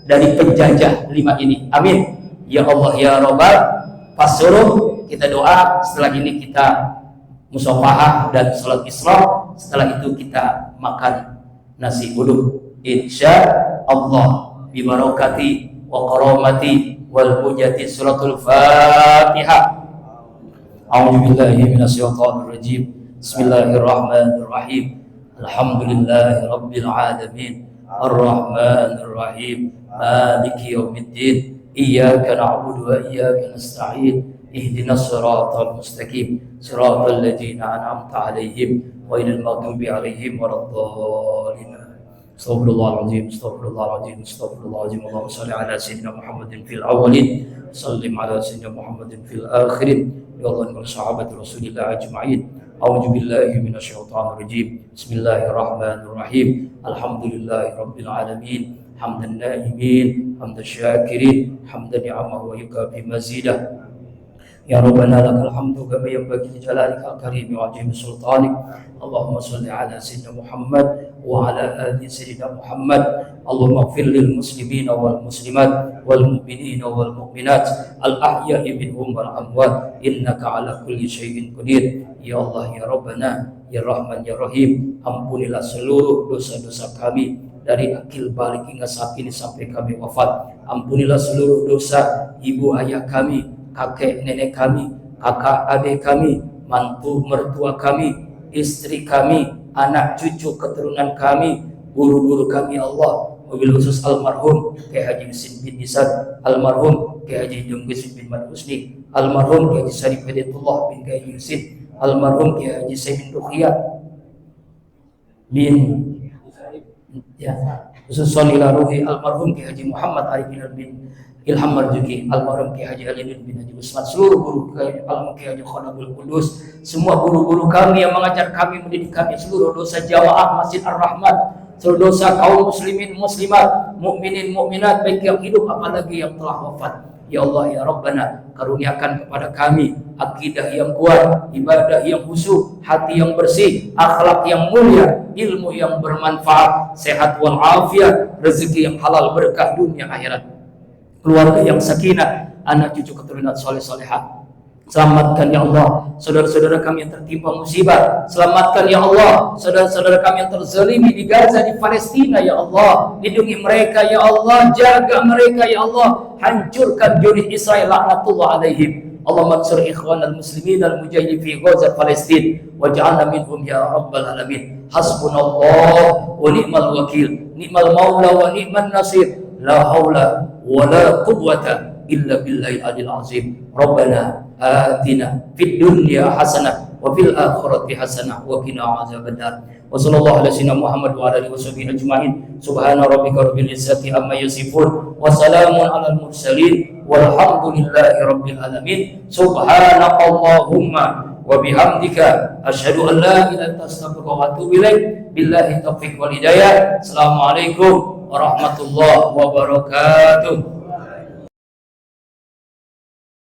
dari penjajah 5 ini. Amin. Ya Allah ya Rabbal. Pas suruh kita doa, setelah ini kita musafahah dan sholat isra, setelah itu kita makan nasi uduk insya Allah bibarakati wa karamati wal hujjati. Suratul Fatihah. A'udzubillahi minasyaitonir rajim. Bismillahirrahmanirrahim. Alhamdulillahi rabbil alamin. Ar-Rahmanir Rahim. Maliki yaumiddin. Iyyaka na'budu wa iyyaka nasta'in. Ihdinas siratal mustaqim. Siratal ladzina an'amta 'alaihim ghairil maghdubi 'alaihim waladdallin. Astaghfirullahaladzim, astaghfirullahaladzim, astaghfirullahaladzim. Allahumma shalli ala sayyidina Muhammadin fil awwalin, sallim ala sayyidina Muhammadin fil akhirin. Ya Allah wa sahabat Rasulillah ajma'in. A'udzu billahi minasyaitonir rajim. Bismillahirrahmanirrahim. Alhamdulillahi rabbil alamin. Hamdan na'imin, hamdan syakirin, hamdan ni'amahu wa yukafi mazidah. Ya Rabbana lakal hamdu kama yanbaghi li jalalika al-karim wa 'azimi sultanik. Allahumma shalli ala sayyidina Muhammad wa ala ali sayyidina Muhammad. Allahumma ighfir lil muslimina wal muslimat wal mu'minina wal mu'minat al ahya'i minhum wal amwat innaka ala kulli syai'in qadir. Ya Allah ya Rabbana ya Rahman ya Rahim, ampunilah seluruh dosa-dosa kami dari akil balik hingga saat ini sampai kami wafat. Ampunilah seluruh dosa ibu ayah kami, kakek nenek kami, kakak adik kami, mantu mertua kami, istri kami, anak cucu keturunan kami, guru-guru kami Allah. Wabil khusus almarhum Kiai Haji Husin bin Nisad, almarhum Kiai Haji Dunggis bin Mad Husni, almarhum Kiai Haji Syarif Hidayatullah bin Kiai Husin, almarhum Kiai Haji Sayyid bin Ruqyah bin khususon ila ruhi almarhum Kiai Haji Muhammad Arif bin Ilham Marzuki, almarhum Kiai Haji Ali bin Haji Usman, seluruh guru almarhum Kiai Haji Khadabul Qudus, semua guru-guru kami yang mengajar kami, mendidik kami, seluruh dosa jamaah Masjid Ar-Rahman, seluruh dosa kaum muslimin muslimat, mukminin mukminat, baik yang hidup apalagi yang telah wafat. Ya Allah ya Rabbana, karuniakan kepada kami akidah yang kuat, ibadah yang khusyuk, hati yang bersih, akhlak yang mulia, ilmu yang bermanfaat, sehat wal afiat, rezeki yang halal, berkah dunia akhirat, keluarga yang sakinah, anak cucu keturunan soleh solehah. Selamatkan ya Allah saudara-saudara kami yang tertimpa musibah. Selamatkan ya Allah saudara-saudara kami yang terzalimi di Gaza, di Palestina ya Allah. Lindungi mereka ya Allah, jaga mereka ya Allah. Hancurkan jurih Israel laknatullah alaihim. Allah mansur ikhwanal muslimin al-mujahidin fi Gaza Palestina waj'alna minhum ya rabbal alamin. Hasbunallah wa ni'mal wakil, ni'mal maula wa ni'man nasir. La haula wa la quwwata illa billahil aliyil azim. Rabbana atina fid dunya hasanah wa fil akhirati hasanah wa qina azabannar. Wa sallallahu ala sayyidina Muhammad wa ala alihi washabihi ajmain. Subhana rabbika rabbil izzati amma yasifun wa salamun alal mursalin walhamdulillahi rabbil alamin. Subhanakallahumma wa bihamdika asyhadu an la ilaha illa anta astaghfiruka wa atubu ilaik. Billahi taufiq wal hidayah. Assalamualaikum warahmatullahi wabarakatuh.